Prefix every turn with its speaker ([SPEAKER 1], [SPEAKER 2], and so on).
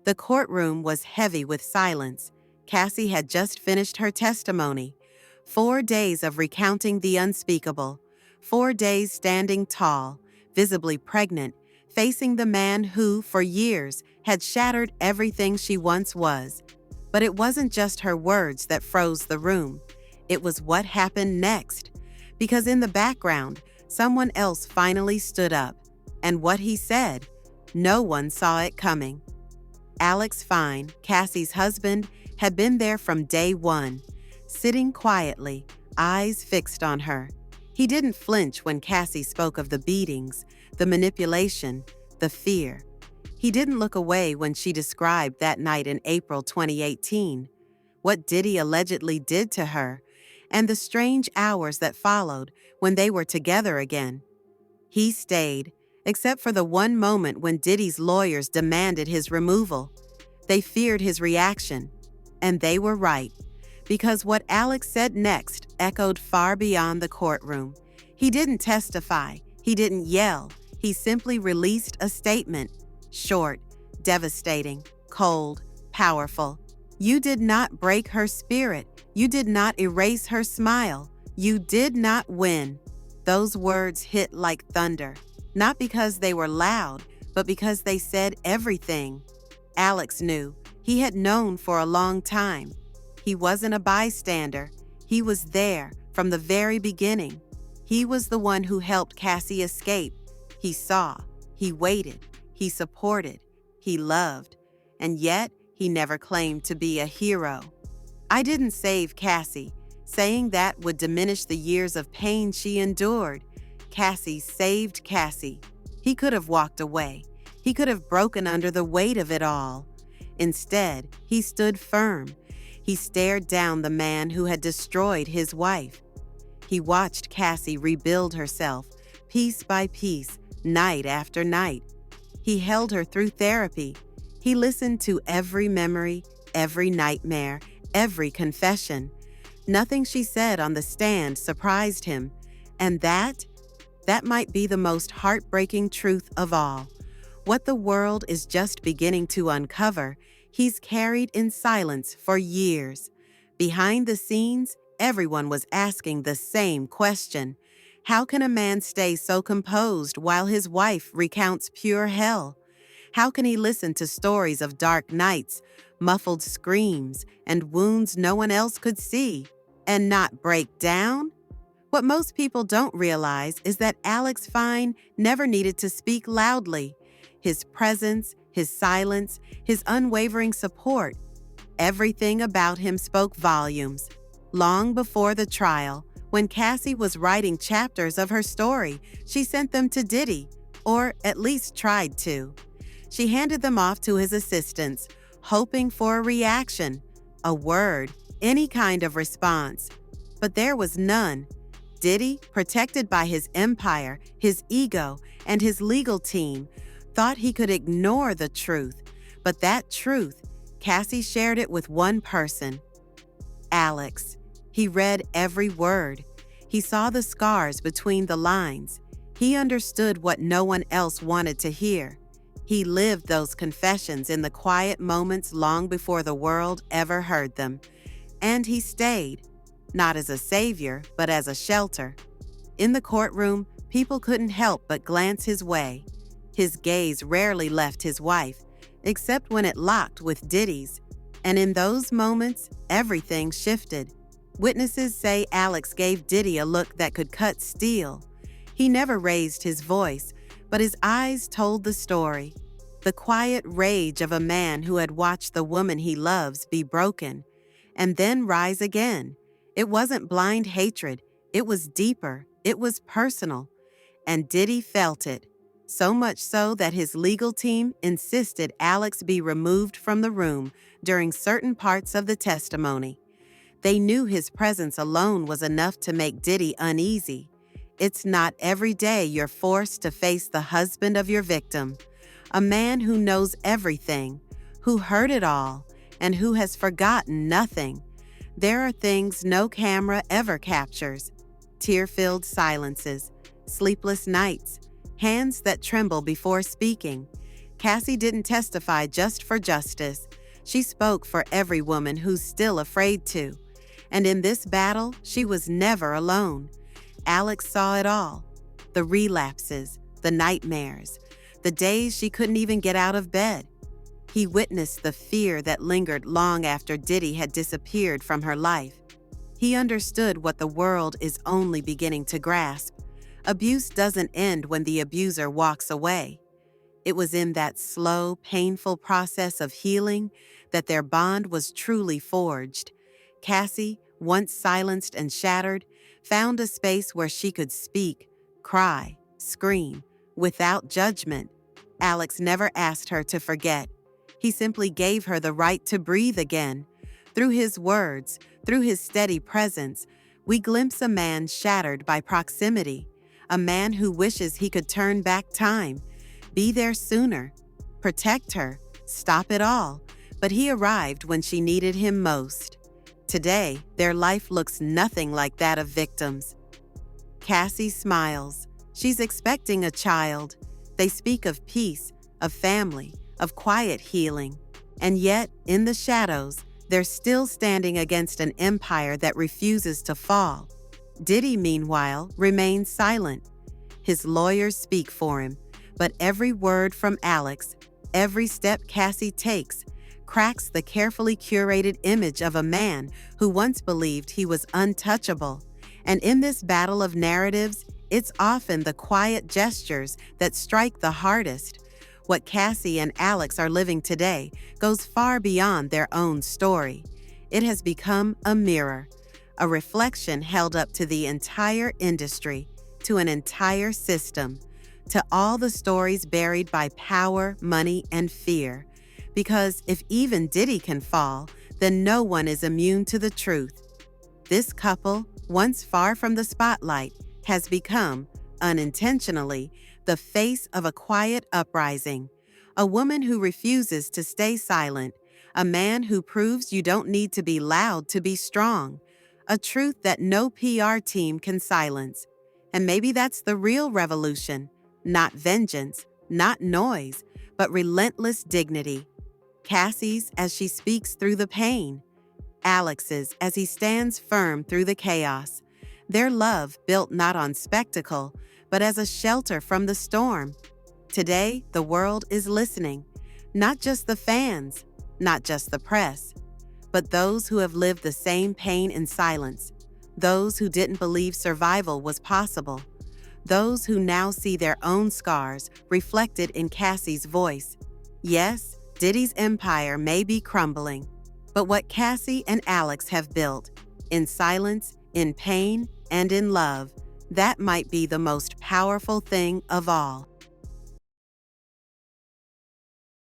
[SPEAKER 1] The courtroom was heavy with silence. Cassie had just finished her testimony. 4 days of recounting the unspeakable. 4 days standing tall, visibly pregnant, facing the man who, for years, had shattered everything she once was. But it wasn't just her words that froze the room. It was what happened next. Because in the background, someone else finally stood up. And what he said, no one saw it coming. Alex Fine, Cassie's husband, had been there from day one, sitting quietly, eyes fixed on her. He didn't flinch when Cassie spoke of the beatings, the manipulation, the fear. He didn't look away when she described that night in April 2018, what Diddy allegedly did to her, and the strange hours that followed when they were together again. He stayed, except for the one moment when Diddy's lawyers demanded his removal. They feared his reaction, and they were right, because what Alex said next echoed far beyond the courtroom. He didn't testify, he didn't yell, he simply released a statement. Short, devastating, cold, powerful. You did not break her spirit. You did not erase her smile. You did not win. Those words hit like thunder, not because they were loud, but because they said everything. Alex knew. He had known for a long time. He wasn't a bystander. He was there from the very beginning. He was the one who helped Cassie escape. He saw, he waited, he supported, he loved, and yet he never claimed to be a hero. I didn't save Cassie. Saying that would diminish the years of pain she endured. Cassie saved Cassie. He could have walked away. He could have broken under the weight of it all. Instead, he stood firm. He stared down the man who had destroyed his wife. He watched Cassie rebuild herself, piece by piece, night after night. He held her through therapy. He listened to every memory, every nightmare, every confession. Nothing she said on the stand surprised him, and that might be the most heartbreaking truth of all. What the world is just beginning to uncover, he's carried in silence for years. Behind the scenes, everyone was asking the same question. How can a man stay so composed while his wife recounts pure hell? How can he listen to stories of dark nights, muffled screams, and wounds no one else could see, and not break down? What most people don't realize is that Alex Fine never needed to speak loudly. His presence, his silence, his unwavering support, everything about him spoke volumes. Long before the trial, when Cassie was writing chapters of her story, she sent them to Diddy, or at least tried to. She handed them off to his assistants, hoping for a reaction, a word, any kind of response. But there was none. Diddy, protected by his empire, his ego, and his legal team, thought he could ignore the truth. But that truth, Cassie shared it with one person, Alex. He read every word. He saw the scars between the lines. He understood what no one else wanted to hear. He lived those confessions in the quiet moments long before the world ever heard them. And he stayed, not as a savior, but as a shelter. In the courtroom, people couldn't help but glance his way. His gaze rarely left his wife, except when it locked with Diddy's. And in those moments, everything shifted. Witnesses say Alex gave Diddy a look that could cut steel. He never raised his voice, but his eyes told the story. The quiet rage of a man who had watched the woman he loves be broken, and then rise again. It wasn't blind hatred. It was deeper. It was personal. And Diddy felt it. So much so that his legal team insisted Alex be removed from the room during certain parts of the testimony. They knew his presence alone was enough to make Diddy uneasy. It's not every day you're forced to face the husband of your victim, a man who knows everything, who heard it all, and who has forgotten nothing. There are things no camera ever captures: tear-filled silences, sleepless nights, hands that tremble before speaking. Cassie didn't testify just for justice. She spoke for every woman who's still afraid to. And in this battle, she was never alone. Alex saw it all. The relapses, the nightmares, the days she couldn't even get out of bed. He witnessed the fear that lingered long after Diddy had disappeared from her life. He understood what the world is only beginning to grasp. Abuse doesn't end when the abuser walks away. It was in that slow, painful process of healing that their bond was truly forged. Cassie, once silenced and shattered, found a space where she could speak, cry, scream, without judgment. Alex never asked her to forget. He simply gave her the right to breathe again. Through his words, through his steady presence, we glimpse a man shattered by proximity, a man who wishes he could turn back time, be there sooner, protect her, stop it all, but he arrived when she needed him most. Today, their life looks nothing like that of victims. Cassie smiles. She's expecting a child. They speak of peace, of family, of quiet healing. And yet, in the shadows, they're still standing against an empire that refuses to fall. Diddy, meanwhile, remains silent. His lawyers speak for him, but every word from Alex, every step Cassie takes, cracks the carefully curated image of a man who once believed he was untouchable. And in this battle of narratives, it's often the quiet gestures that strike the hardest. What Cassie and Alex are living today goes far beyond their own story. It has become a mirror, a reflection held up to the entire industry, to an entire system, to all the stories buried by power, money, and fear. Because if even Diddy can fall, then no one is immune to the truth. This couple, once far from the spotlight, has become, unintentionally, the face of a quiet uprising. A woman who refuses to stay silent. A man who proves you don't need to be loud to be strong. A truth that no PR team can silence. And maybe that's the real revolution. Not vengeance, not noise, but relentless dignity. Cassie's as she speaks through the pain. Alex's as he stands firm through the chaos. Their love built not on spectacle, but as a shelter from the storm. Today, the world is listening. Not just the fans, not just the press, but those who have lived the same pain in silence. Those who didn't believe survival was possible. Those who now see their own scars reflected in Cassie's voice. Yes, Diddy's empire may be crumbling, but what Cassie and Alex have built, in silence, in pain, and in love, that might be the most powerful thing of all.